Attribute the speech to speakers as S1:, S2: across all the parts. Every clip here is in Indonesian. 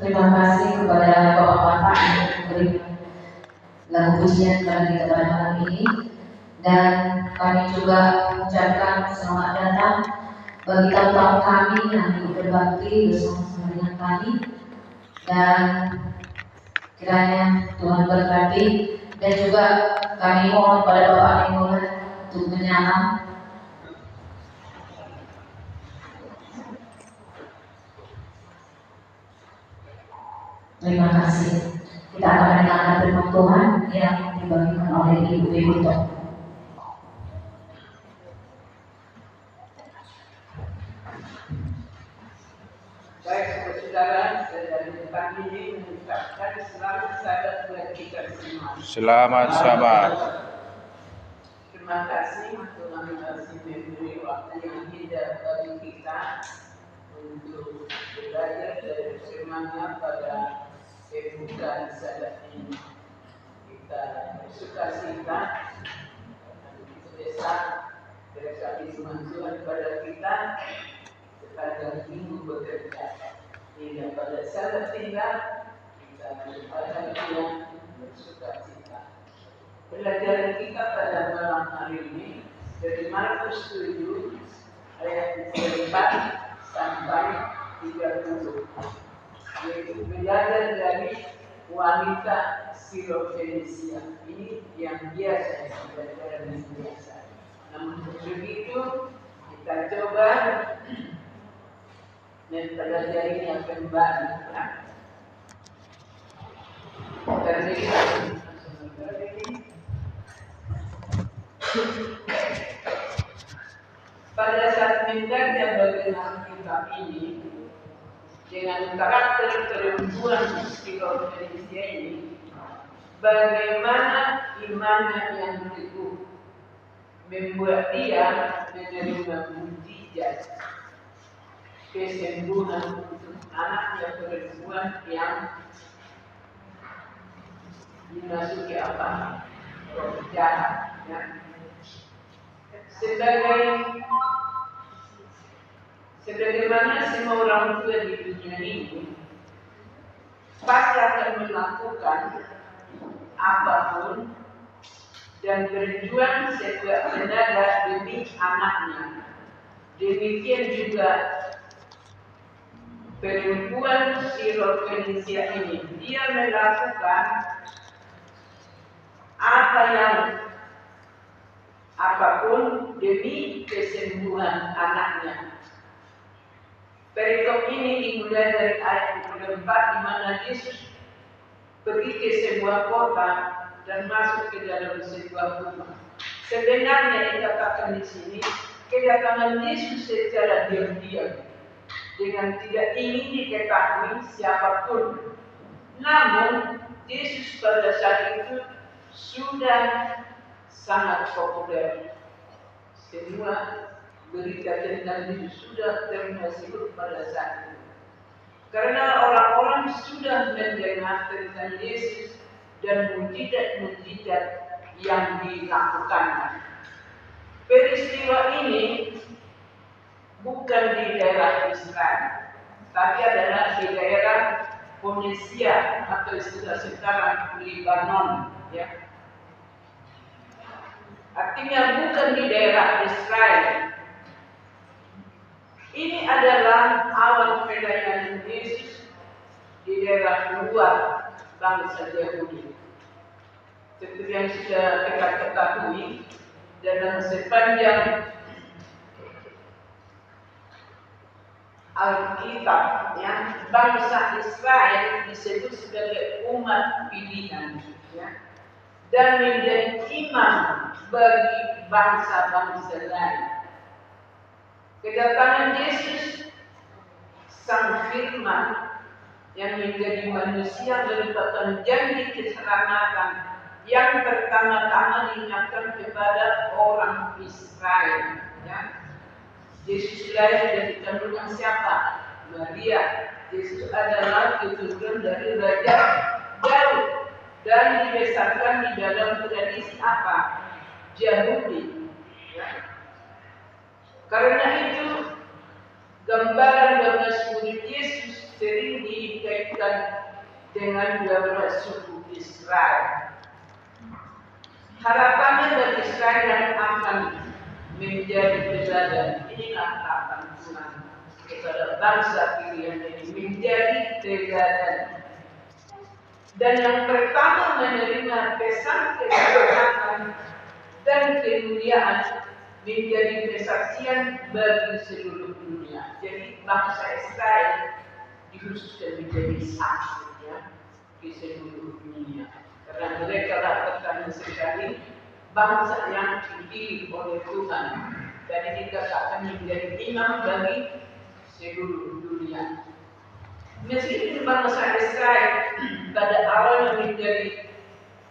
S1: Terima kasih kepada Bapak-Bapak yang memberikan lagu pujian kepada kita pada malam ini, dan kami juga mengucapkan selamat datang bagi tamu-tamu kami yang ikut berbakti bersama-sama dengan kami, dan kiranya Tuhan berkati. Dan juga kami mohon pada Bapak Nikola untuk menyalam. Terima kasih. Kita akan mendengarkan firman Tuhan yang dibagikan oleh Ibu Bebito.
S2: Baik, saudara, dari tempat ini mengucapkan selamat sabat buat kita semua.
S3: Selamat sabat.
S2: Terima kasih Tuhan masih memberi waktu yang indah bagi kita untuk belajar dari firman-Nya pada pembukaan sabat ini. Kita bersuka cita desa dari Tuhan pada kita sepanjang minggu bekerja. Tidak pada saat tinggal kita berpada dia bersuka cita. Pelajaran kita pada malam hari ini dari Markus 7 ayat 4 sampai 30, yaitu belajar dari wanita Sirofenisia. Ini yang biasa, pelajaran yang biasa. Namun begitu kita coba mempelajarinya kembali. Pada saat membaca bagaimana kitab ini dengan karakter perempuan Sirofenisia ini, bagaimana imannya yang teguh membuat dia menerima mukjizat kesembuhan untuk anaknya perempuan yang dimasuki roh jahat. Sebagaimana semua orang tua di dunia ini pasti akan melakukan apapun dan berjuang sekuat tenaga demi anaknya. Demikian juga perempuan Sirofenisia ini, dia melakukan apapun demi kesembuhan anaknya. Perikop ini dimulai dari ayat 24 di mana Yesus pergi ke sebuah kota dan masuk ke dalam sebuah rumah. Sebenarnya dikatakan di sini kedatangan Yesus secara diam-diam dengan tidak ingin diketahui siapapun. Namun Yesus pada saat itu sudah sangat populer. Semua berita tentang Yesus sudah termasyhur pada saat itu. Karena orang-orang sudah mendengar tentang Yesus dan mukjizat-mukjizat yang dilakukannya. Peristiwa ini bukan di daerah Israel, tapi adalah di daerah Ponisia atau istilah sekarang Libanon, ya. Artinya bukan di daerah Israel. Ini adalah awal pelayanan Yesus di daerah luar bangsa Yahudi. Seperti yang sudah kita ketahui dalam sepanjang Alkitab, yang bangsa Israel disebut sebagai umat pilihan, ya, dan menjadi imam bagi bangsa-bangsa lain. Kedatangan Yesus, Sang Firman yang menjadi manusia, merupakan janji keselamatan yang pertama-tama diingatkan kepada orang Israel. Ya. Yesus lahir dari kandungan siapa? Maria. Yesus adalah keturunan dari Raja Daud dan dibesarkan di dalam tradisi apa? Yahudi. Ya. Karena itu gambaran 12 murid Yesus sering dikaitkan dengan 12 suku Israel. Harapannya bagi Israel yang akan menjadi teladan. Inilah harapan Tuhan kepada bangsa pilihan ini, menjadi teladan. Dan yang pertama menerima pesan keselamatan dan kemuliaan menjadi kesaksian bagi seluruh dunia. Jadi bangsa Israel dikhususkan menjadi saksi, ya, di seluruh dunia. Karena mereka pertama sekali bangsa yang dipilih oleh Tuhan dan dikatakan menjadi imam bagi seluruh dunia. Meskipun bangsa Israel pada awalnya menjadi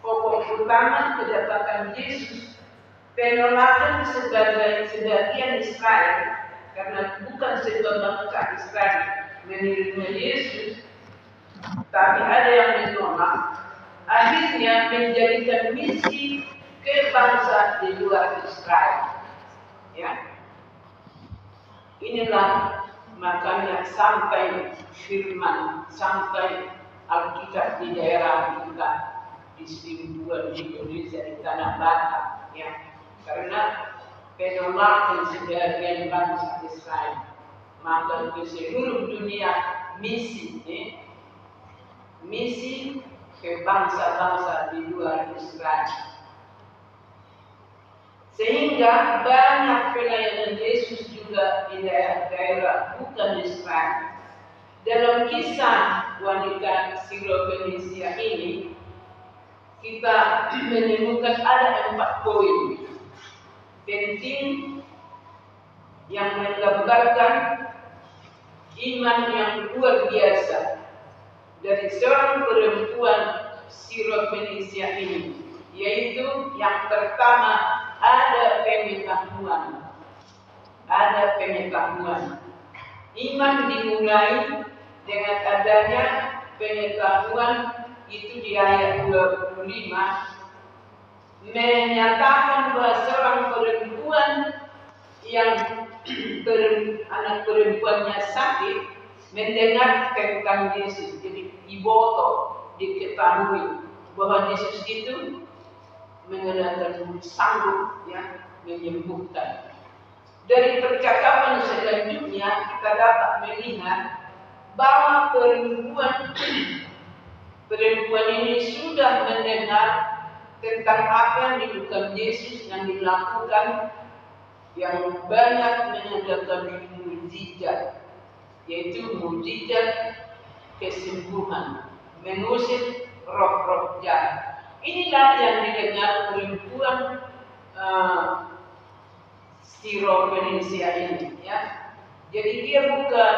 S2: pokok utama kedatangan Yesus, penolakan sebagian Israel karena bukan sebuah bangsa Israel menerima Yesus, tapi ada yang menolak. Akhirnya menjadikan misi ke bangsa di luar Israel. Ya, inilah makanya sampai firman, sampai Alkitab di daerah kita di seribuan di Indonesia di tanah Batak, ya, karena penolakan sebagian bangsa Israel, maka ke seluruh dunia misi, misi ke bangsa-bangsa di luar Israel. Sehingga banyak pelayanan Yesus juga di daerah-daerah bukan Israel. Dalam kisah wanita Sirofenisia ini, kita menemukan ada 4 poin penting yang menggambarkan iman yang luar biasa dari seorang perempuan Sirofenisia ini, yaitu yang pertama ada pengetahuan. Ada pengetahuan. Iman dimulai dengan adanya pengetahuan, itu di ayat 25 menyatakan bahwa seorang perempuan yang anak perempuannya sakit mendengar tentang Yesus, jadi diboto, diketahui bahwa Yesus itu mengenalkan sanggup, ya, menyembuhkan. Dari percakapan selanjutnya kita dapat melihat bahwa perempuan ini sudah mendengar tentang apa yang dilakukan Yesus, yang dilakukan, yang banyak mengadakan mukjizat, yaitu mukjizat kesembuhan, mengusir roh-roh jahat. Inilah yang didengar perempuan Sirofenisia ini, ya. Jadi dia bukan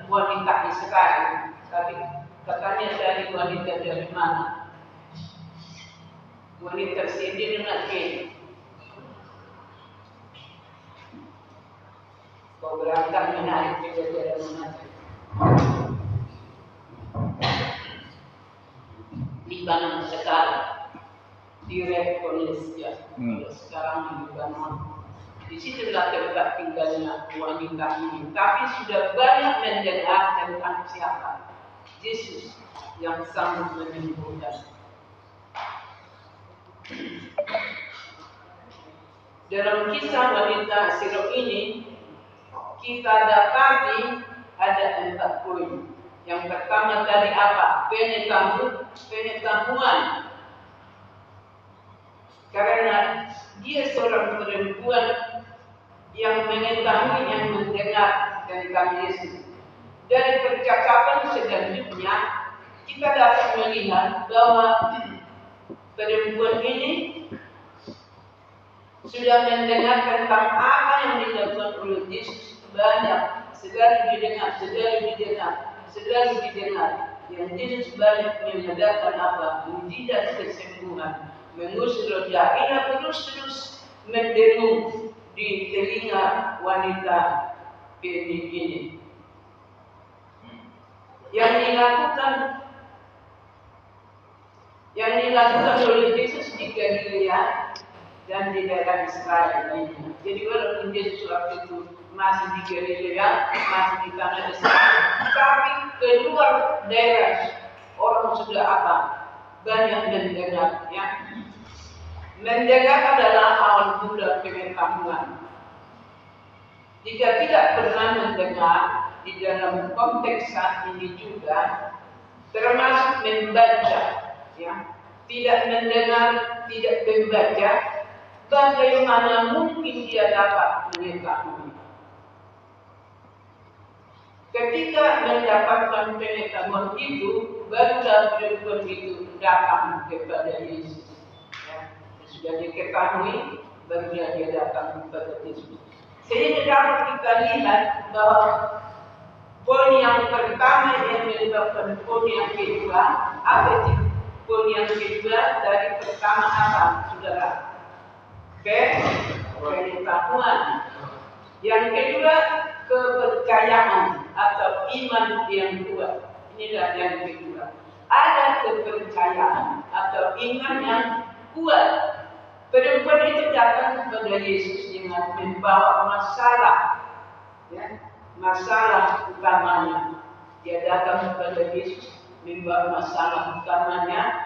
S2: wanita Israel, tapi katanya dari wanita dari mana? Wanita sini dengan ini. Kau berangkat menarik kejadian mengajar. Libanon sekarang di Rekonesia, sekarang di Libanon. Di situlah tempat tinggalnya wanita ini. Tapi sudah banyak mendengar tentang siapa? Yesus yang sanggup menyembuhkan. Dalam kisah wanita Sirop ini, kita dapati ada 4 poin. Yang pertama tadi apa? Pengetahuan. Karena dia seorang perempuan yang mengetahui, yang mendengar tentang Yesus. Dari percakapan selanjutnya, kita dapat melihat bahwa perempuan ini sudah mendengar tentang apa yang dilakukan oleh Yesus. Banyak, selalu didengar. Yang Yesus banyak mengadakan apa? Mukjizat kesembuhan, mengusir roh jahat. Ia terus mendengung di telinga wanita ini. Yang dilakukan oleh Yesus di Galilea dan di daerah Israel ini. Jadi walaupun Yesus waktu itu masih di Galilea, masih di tanah Israel, tapi keluar daerah orang sudah apa? Banyak mendengar, ya. Mendengar adalah awal mula pengetahuan. Jika tidak pernah mendengar di dalam konteks saat ini juga, termasuk membaca, ya. Tidak mendengar, tidak membaca, bagaimana mungkin dia dapat mengetahui? Ketika mendapatkan pengetahuan itu, barulah perempuan itu datang kepada Yesus. Ya, sudah diketahui, barulah dia datang kepada Yesus. Sehingga dapat kita lihat bahwa poin yang pertama yang menyebabkan poin yang kedua, apa itu? Poin yang kedua dari pertama apa, saudara? Pengetahuan. Yang kedua, kepercayaan atau iman yang kuat. Inilah yang kedua. Ada kepercayaan atau iman yang kuat. Perempuan itu datang kepada Yesus dengan membawa masalah, ya, masalah utamanya. Dia datang kepada Yesus membawa masalah utamanya